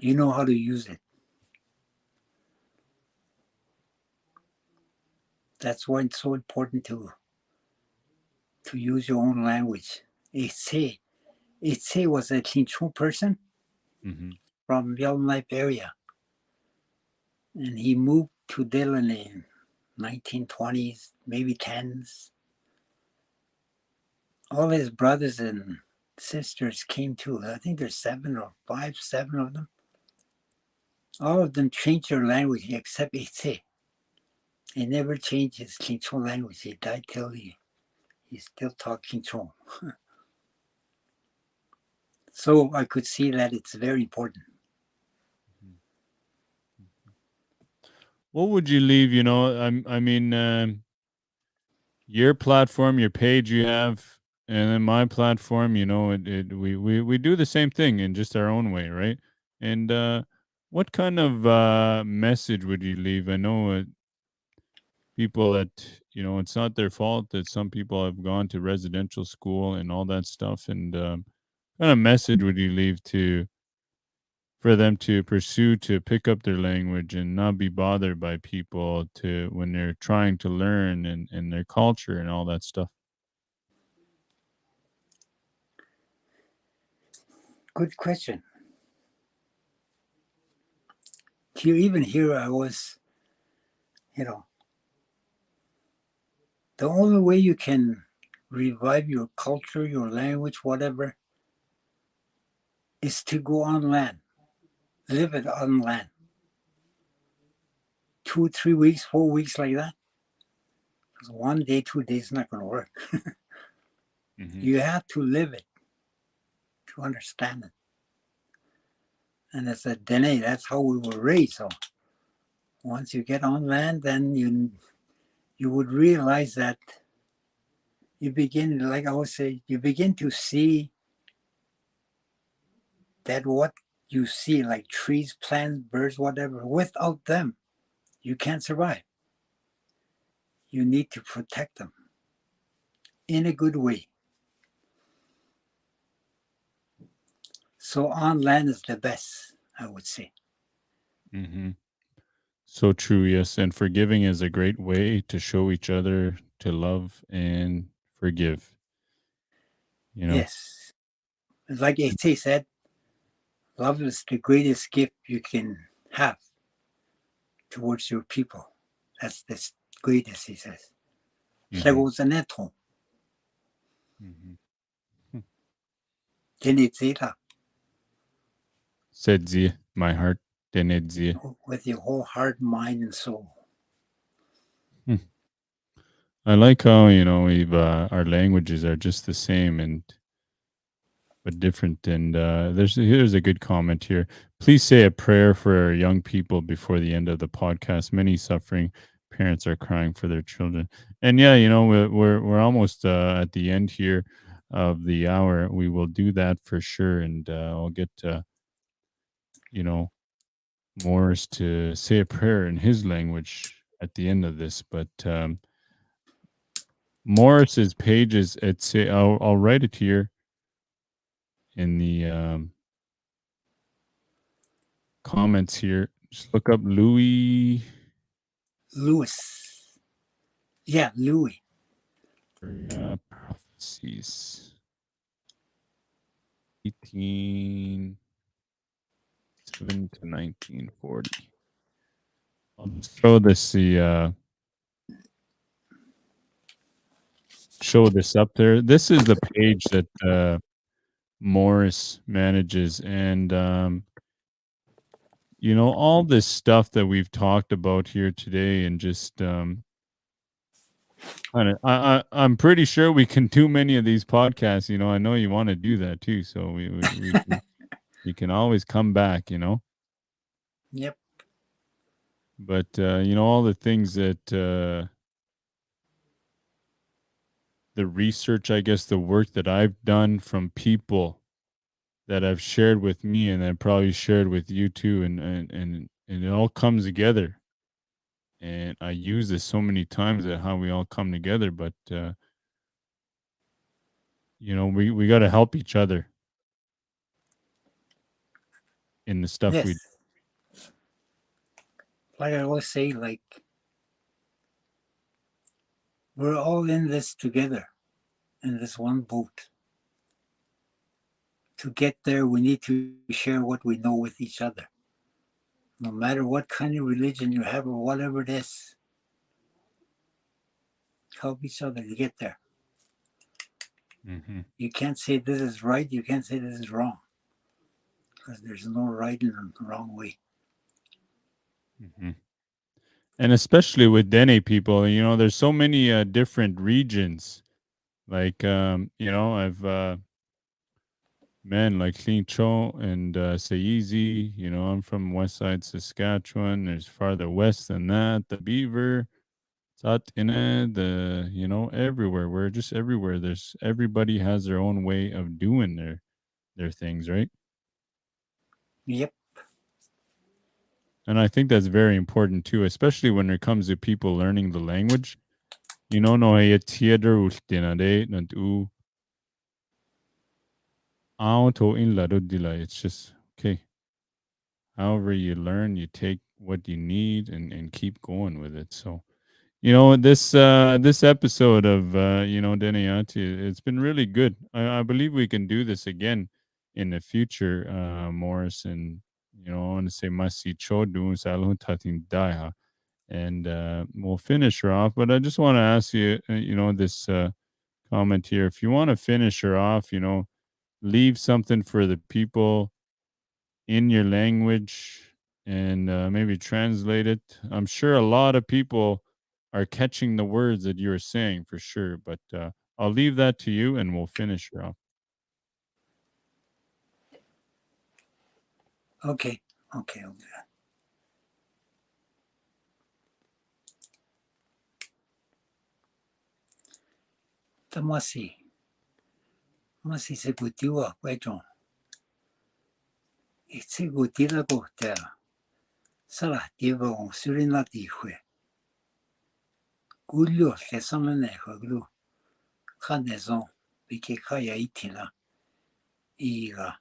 You know how to use it. That's why it's so important to use your own language. Itse was a Chinchon person from Yellowknife area, and he moved to Dillon in 1920s, maybe 10s. All his brothers and sisters came too. I think there's 7 of them. All of them changed their language except Itse. He never changed his Qingchong language. He died till he still talked Qingchong. So I could see that it's very important. What would you leave? I mean, your platform, your page you have, and then my platform. We do the same thing in just our own way, right? And what kind of message would you leave? I know people that it's not their fault that some people have gone to residential school and all that stuff. And what kind of message would you leave to for them to pursue to pick up their language and not be bothered by people to when they're trying to learn and their culture and all that stuff? Good question. Even here, I was, the only way you can revive your culture, your language, whatever, is to go on land, live it on land. 2, 3 weeks, 4 weeks like that. Because 1 day, 2 days is not going to work. You have to live it to understand it. And as a Dene, that's how we were raised. So once you get on land, then you would realize that you begin, like I always say, you begin to see that what you see, like trees, plants, birds, whatever, without them, you can't survive. You need to protect them in a good way. So on land is the best, I would say. So true, yes. And forgiving is a great way to show each other to love and forgive. Yes. Like A.T. said, love is the greatest gift you can have towards your people. That's the greatest, he says. Sedzi, my heart, denedzi. With your whole heart, mind, and soul. I like how we've our languages are just the same and but different. And here's a good comment here. Please say a prayer for our young people before the end of the podcast. Many suffering parents are crying for their children. And yeah, we're almost at the end here of the hour. We will do that for sure, and I'll get Morris to say a prayer in his language at the end of this. But Morris's pages, I'll write it here in the comments here. Just look up Louis. Yeah, Louis. Prophecies. 1807 to 1940. I'll just throw this show this up there. This is the page that Morris manages, and all this stuff that we've talked about here today, and just I'm pretty sure we can do many of these podcasts. I know you want to do that too, so we can always come back. Yep. But all the things that the research, I guess, the work that I've done from people that I've shared with me, and I probably shared with you too, and it all comes together. And I use this so many times at how we all come together, but we got to help each other in the stuff yes. we. Like I always say, we're all in this together, in this one boat. To get there, we need to share what we know with each other. No matter what kind of religion you have or whatever it is, help each other to get there. You can't say this is right, you can't say this is wrong, because there's no right and wrong way. And especially with Dene people, there's so many different regions. Like, I've men like Clean Cho and Saizi. I'm from West Side Saskatchewan. There's farther west than that, the Beaver, Satine, everywhere. We're just everywhere. Everybody has their own way of doing their things, right? Yep. And I think that's very important too, especially when it comes to people learning the language. No e theater ultinade and auto in la dila. It's just okay. However you learn, you take what you need and keep going with it. So this episode of Dene Yati, it's been really good. I believe we can do this again in the future, Morris. And I want to say Masi Chodu Salon Tatin Daiha. And we'll finish her off. But I just want to ask you, this comment here. If you want to finish her off, leave something for the people in your language and maybe translate it. I'm sure a lot of people are catching the words that you're saying for sure. But I'll leave that to you, and we'll finish her off. Okay. Tamasi. Masi se gutiwa kweton. Itse gutila gotea. Sala diva on surina dihwe. Gulio le samane haglu. Khanezon. Bike kaya itila. Iga.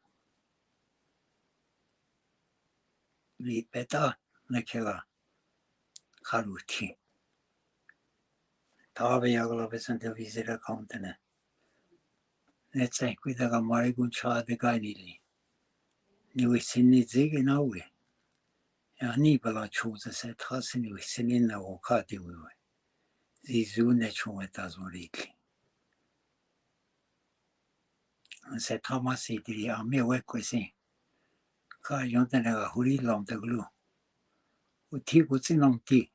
Li beta nakela. Karuti. Tabe yagla besante visira countene. Let's say kuidaga marigun cha de gainili. Niwi sinni zige nawe. Yani bala chuza se trasini wi sinin na wakati wiwe. Zizu ne chumetas morikli. Se Thomas diri a me we kwesi. Ka yontene ga huri long de glu. Uti gutsi nong ti.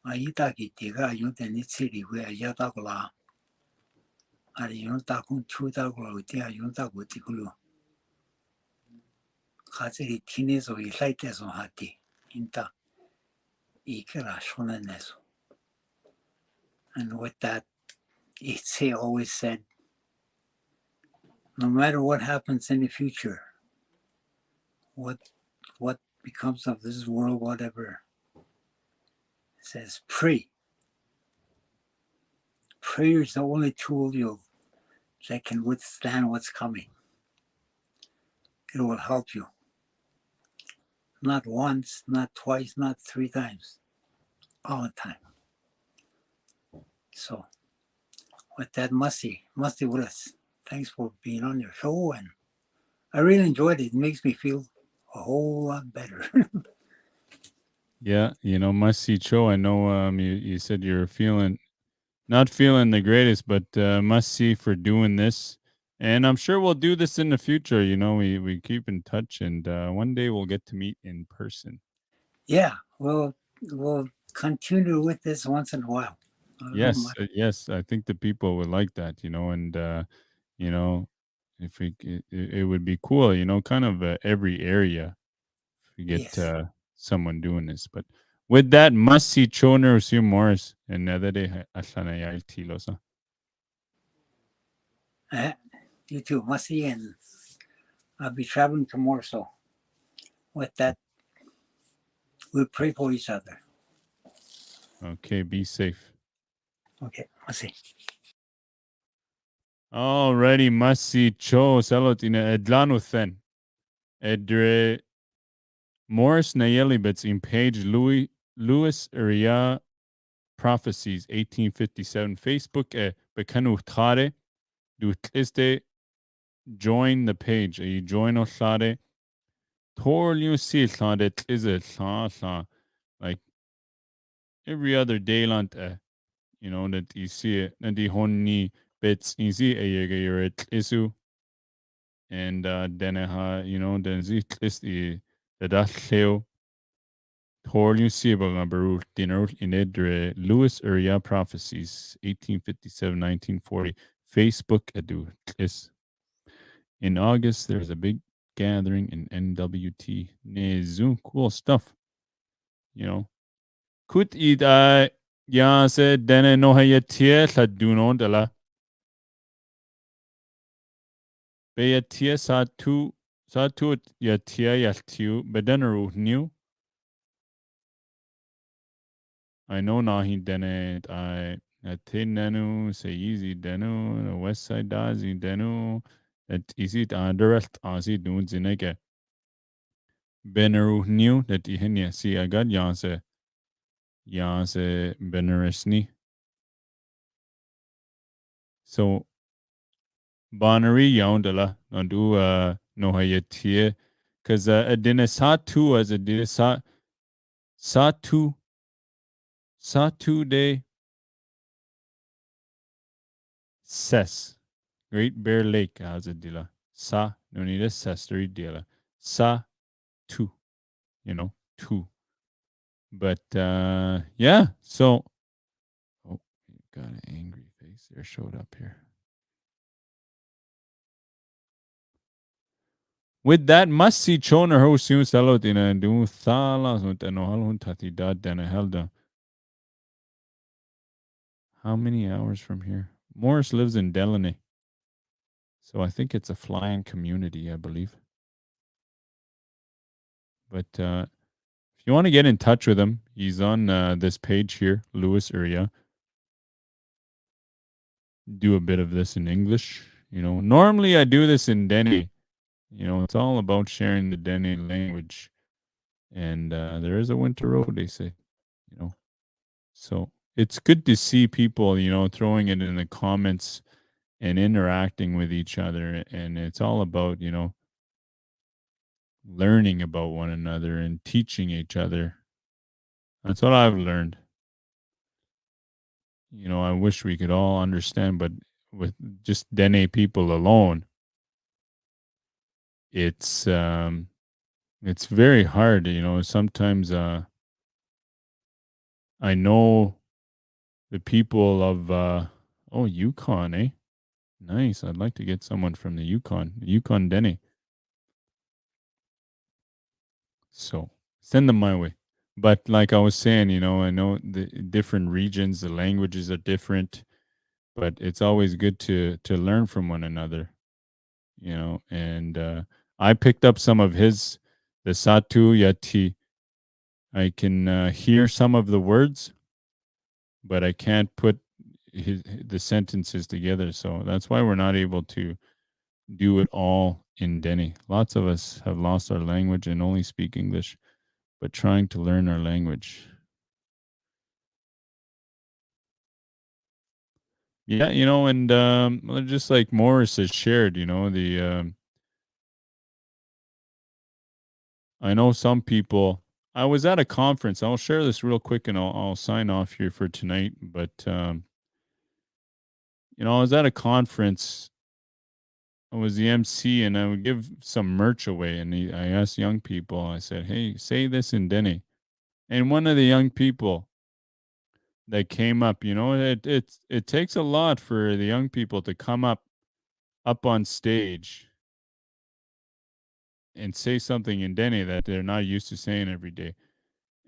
A ita ki ti ga yontene tsiri we a yata gula. Ari yonta kun chuta gula uti a yonta guti glu. Khaziri tine zo ilaite zo hati. Inta. Ikera shonen neso. And with that, Itse always said, no matter what happens in the future, what becomes of this world, whatever, it says pray. Prayer is the only tool that can withstand what's coming. It will help you. Not once, not twice, not 3 times. All the time. So with that, Musti with us. Thanks for being on your show, and I really enjoyed it. It makes me feel a whole lot better. Yeah, Masi Cho, I know you said you're not feeling the greatest, but must see for doing this. And I'm sure we'll do this in the future. We keep in touch, and one day we'll get to meet in person. Yeah, we'll continue with this once in a while. Yes, I think the people would like that. And you know, if it would be cool. Kind of every area if we get Yes. someone doing this. But with that, must see Choner Sue Morris and Nadere Ashanayal Tilosa. You too, Mussy, and I'll be traveling tomorrow. So with that, we'll pray for each other. Okay, be safe. Okay, Mussy. Alrighty, Masi Cho Salotina Edlanuthen. Edre Morris Neyelle bets in page Louis Ria Prophecies 1857 Facebook Bekanu Tare Du Tliste join the page. You join Oshade. Tor you see Tlade Tlize like every other day lant that you see it. Nadi Honni bets easy a year Tlisu. And then then the datleo Tor you see about Baruch dinner in Edre Lewis Uriah Prophecies 1857-1940 Facebook edu is in August there's a big gathering in NWT. Nezu cool stuff. You know. Kut id ya se dene no hayetie la duno de la beyetie sa tu yatia yaltiu bedeneru new. I know nahi dene I atinenu say easy denu the west side dazi denu that isit direct azi dun zineke beneru new that ihenia see I got yanse beneresni. So Bonnery Yondala Nondu no hayetie because adina satu as a dina satu de ses Great Bear Lake as a dila sa no need a sestry dila sa tu two. But yeah, so oh, got an angry face there showed up here. With that, must see choner ho soon salot in a do thalas und no halun tati dad den a helda. How many hours from here? Morris lives in Delaney. So I think it's a flying community, I believe. But if you want to get in touch with him, he's on this page here, Lewis Uriah. Do a bit of this in English. Normally I do this in Dene. It's all about sharing the Dene language. And there is a winter road, they say. So it's good to see people, throwing it in the comments and interacting with each other. And it's all about, learning about one another and teaching each other. That's what I've learned. I wish we could all understand, but with just Dene people alone, it's very hard. Sometimes I know the people of Yukon, eh? Nice. I'd like to get someone from the Yukon Dene. So send them my way. But like I was saying, I know the different regions, the languages are different, but it's always good to learn from one another, and I picked up some of the Satu Yati. I can hear some of the words, but I can't put the sentences together. So that's why we're not able to do it all in Dene. Lots of us have lost our language and only speak English, but trying to learn our language. Yeah, and just like Morris has shared, I know some people. I was at a conference. I'll share this real quick, and I'll sign off here for tonight. But I was at a conference. I was the MC, and I would give some merch away. And I asked young people. I said, "Hey, say this in Dene." And one of the young people that came up, it takes a lot for the young people to come up on stage and say something in Dene that they're not used to saying every day.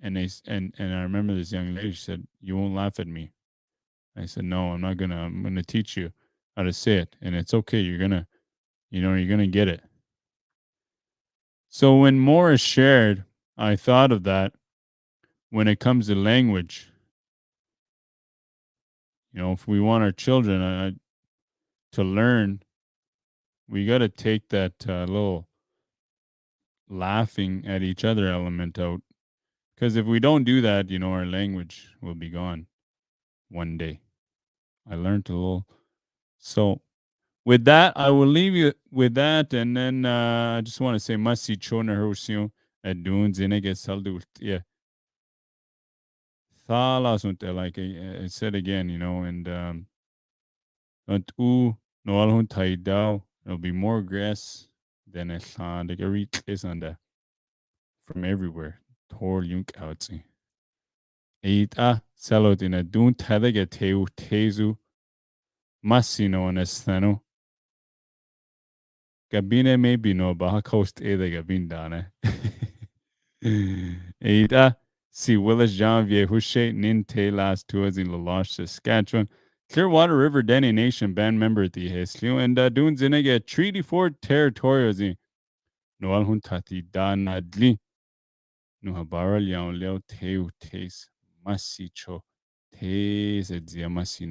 And I remember this young lady, she said, "You won't laugh at me." I said, "No, I'm not gonna. I'm gonna teach you how to say it, and it's okay. You're gonna get it." So when Morris shared, I thought of that when it comes to language. If we want our children to learn, we got to take that little laughing at each other element out. Because if we don't do that, our language will be gone one day. I learned a little. So with that, I will leave you with that. And then I just want to say, Masi Chona Hirosio at Dune Zinege Saldu. Yeah. Thalas like I said again, and no alhun taidao. There'll be more grass than a sand is on from everywhere. Tor yunk outsi. Eita Salodina dun tadega teu tezu Massino onestano. Gabine maybe no baha coast eda gabindane. Eita si Willis Janvier Hushe nin te last tours in Laloche, Saskatchewan. Clearwater River Dene Nation band member the Heslio and dun zinega Treaty Fort territorials in Noal Huntati da Nadli. Nuhabara Liao Leo Teu Tes Masicho Tes et Ziamasi